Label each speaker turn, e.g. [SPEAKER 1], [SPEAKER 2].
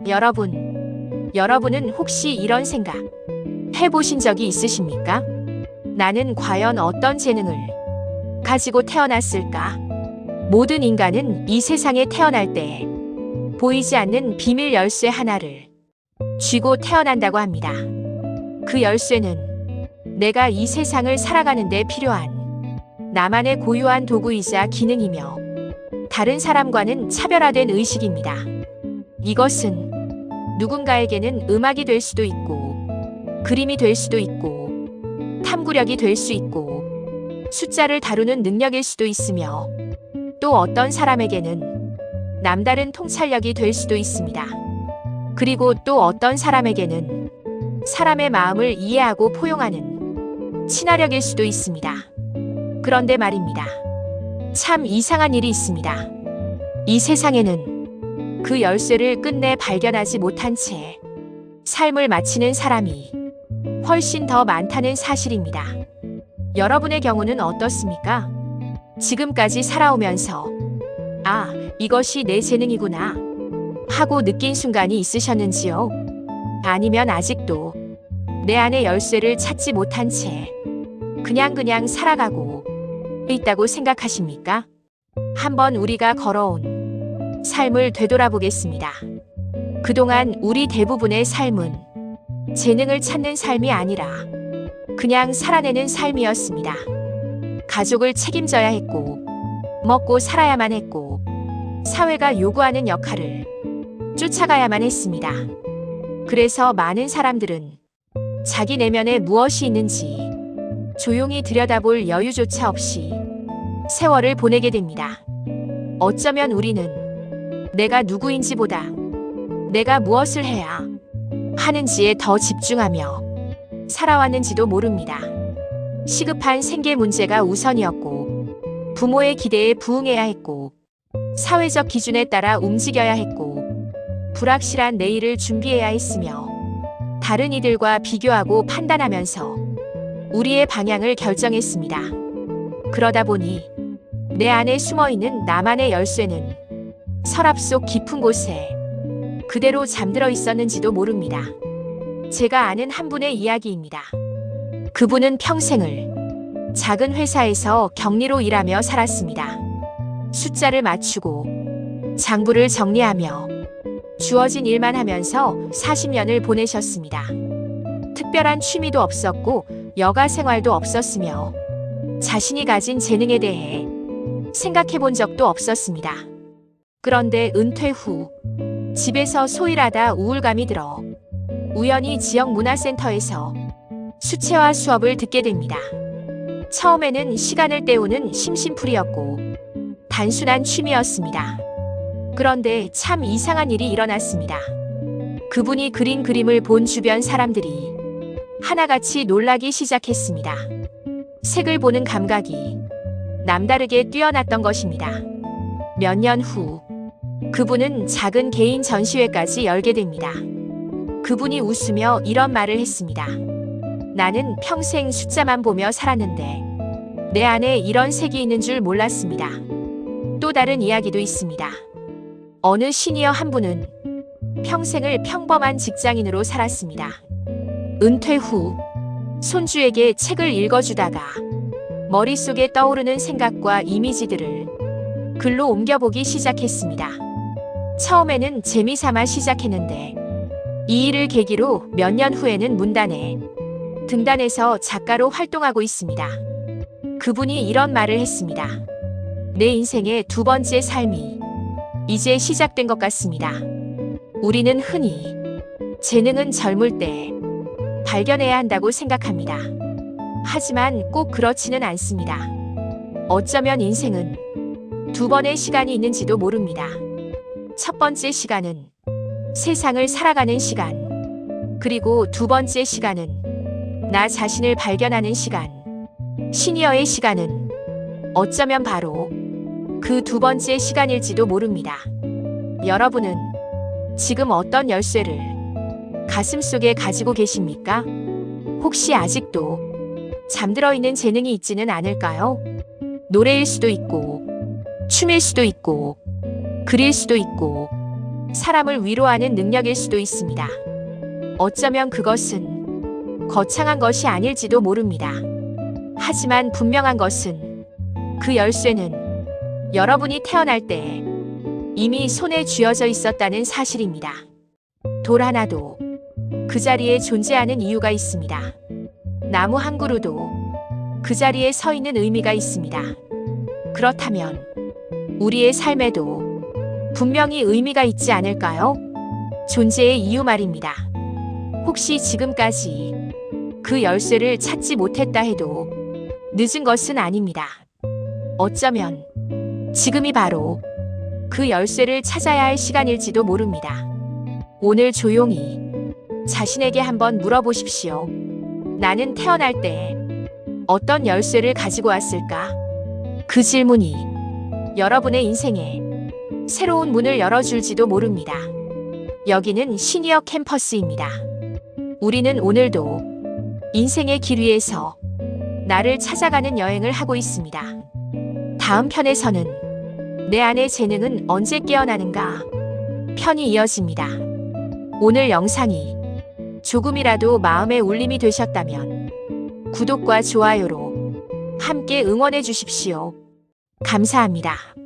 [SPEAKER 1] 여러분은 혹시 이런 생각 해보신 적이 있으십니까? 나는 과연 어떤 재능을 가지고 태어났을까? 모든 인간은 이 세상에 태어날 때 보이지 않는 비밀 열쇠 하나를 쥐고 태어난다고 합니다. 그 열쇠는 내가 이 세상을 살아가는 데 필요한 나만의 고유한 도구이자 기능이며 다른 사람과는 차별화된 의식입니다. 이것은 누군가에게는 음악이 될 수도 있고 그림이 될 수도 있고 탐구력이 될 수 있고 숫자를 다루는 능력일 수도 있으며 또 어떤 사람에게는 남다른 통찰력이 될 수도 있습니다. 그리고 또 어떤 사람에게는 사람의 마음을 이해하고 포용하는 친화력일 수도 있습니다. 그런데 말입니다. 참 이상한 일이 있습니다. 이 세상에는 그 열쇠를 끝내 발견하지 못한 채 삶을 마치는 사람이 훨씬 더 많다는 사실입니다. 여러분의 경우는 어떻습니까? 지금까지 살아오면서 아, 이것이 내 재능이구나 하고 느낀 순간이 있으셨는지요? 아니면 아직도 내 안의 열쇠를 찾지 못한 채 그냥 살아가고 있다고 생각하십니까? 한번 우리가 걸어온 삶을 되돌아보겠습니다. 그동안 우리 대부분의 삶은 재능을 찾는 삶이 아니라 그냥 살아내는 삶이었습니다. 가족을 책임져야 했고, 먹고 살아야만 했고, 사회가 요구하는 역할을 쫓아가야만 했습니다. 그래서 많은 사람들은 자기 내면에 무엇이 있는지 조용히 들여다볼 여유조차 없이 세월을 보내게 됩니다. 어쩌면 우리는 내가 누구인지보다 내가 무엇을 해야 하는지에 더 집중하며 살아왔는지도 모릅니다. 시급한 생계 문제가 우선이었고 부모의 기대에 부응해야 했고 사회적 기준에 따라 움직여야 했고 불확실한 내일을 준비해야 했으며 다른 이들과 비교하고 판단하면서 우리의 방향을 결정했습니다. 그러다 보니 내 안에 숨어있는 나만의 열쇠는 서랍 속 깊은 곳에 그대로 잠들어 있었는지도 모릅니다. 제가 아는 한 분의 이야기입니다. 그분은 평생을 작은 회사에서 격리로 일하며 살았습니다. 숫자를 맞추고 장부를 정리하며 주어진 일만 하면서 40년을 보내셨습니다. 특별한 취미도 없었고 여가 생활도 없었으며 자신이 가진 재능에 대해 생각해 본 적도 없었습니다. 그런데 은퇴 후 집에서 소일하다 우울감이 들어 우연히 지역 문화센터에서 수채화 수업을 듣게 됩니다. 처음에는 시간을 때우는 심심풀이였고 단순한 취미였습니다. 그런데 참 이상한 일이 일어났습니다. 그분이 그린 그림을 본 주변 사람들이 하나같이 놀라기 시작했습니다. 색을 보는 감각이 남다르게 뛰어났던 것입니다. 몇 년 후 그분은 작은 개인 전시회까지 열게 됩니다. 그분이 웃으며 이런 말을 했습니다. 나는 평생 숫자만 보며 살았는데 내 안에 이런 색이 있는 줄 몰랐습니다. 또 다른 이야기도 있습니다. 어느 시니어 한 분은 평생을 평범한 직장인으로 살았습니다. 은퇴 후 손주에게 책을 읽어주다가 머릿속에 떠오르는 생각과 이미지들을 글로 옮겨보기 시작했습니다. 처음에는 재미삼아 시작했는데 이 일을 계기로 몇 년 후에는 문단에 등단해서 작가로 활동하고 있습니다. 그분이 이런 말을 했습니다. 내 인생의 두 번째 삶이 이제 시작된 것 같습니다. 우리는 흔히 재능은 젊을 때 발견해야 한다고 생각합니다. 하지만 꼭 그렇지는 않습니다. 어쩌면 인생은 두 번의 시간이 있는지도 모릅니다. 첫 번째 시간은 세상을 살아가는 시간, 그리고 두 번째 시간은 나 자신을 발견하는 시간, 시니어의 시간은 어쩌면 바로 그 두 번째 시간일지도 모릅니다. 여러분은 지금 어떤 열쇠를 가슴속에 가지고 계십니까? 혹시 아직도 잠들어 있는 재능이 있지는 않을까요? 노래일 수도 있고, 춤일 수도 있고, 글일 수도 있고, 사람을 위로하는 능력일 수도 있습니다. 어쩌면 그것은 거창한 것이 아닐지도 모릅니다. 하지만 분명한 것은 그 열쇠는 여러분이 태어날 때 이미 손에 쥐어져 있었다는 사실입니다. 돌 하나도 그 자리에 존재하는 이유가 있습니다. 나무 한 그루도 그 자리에 서 있는 의미가 있습니다. 그렇다면 우리의 삶에도 분명히 의미가 있지 않을까요? 존재의 이유 말입니다. 혹시 지금까지 그 열쇠를 찾지 못했다 해도 늦은 것은 아닙니다. 어쩌면 지금이 바로 그 열쇠를 찾아야 할 시간일지도 모릅니다. 오늘 조용히 자신에게 한번 물어보십시오. 나는 태어날 때 어떤 열쇠를 가지고 왔을까? 그 질문이 여러분의 인생에 새로운 문을 열어줄지도 모릅니다. 여기는 시니어 캠퍼스입니다. 우리는 오늘도 인생의 길 위에서 나를 찾아가는 여행을 하고 있습니다. 다음 편에서는 내 안의 재능은 언제 깨어나는가 편이 이어집니다. 오늘 영상이 조금이라도 마음의 울림이 되셨다면 구독과 좋아요로 함께 응원해 주십시오. 감사합니다.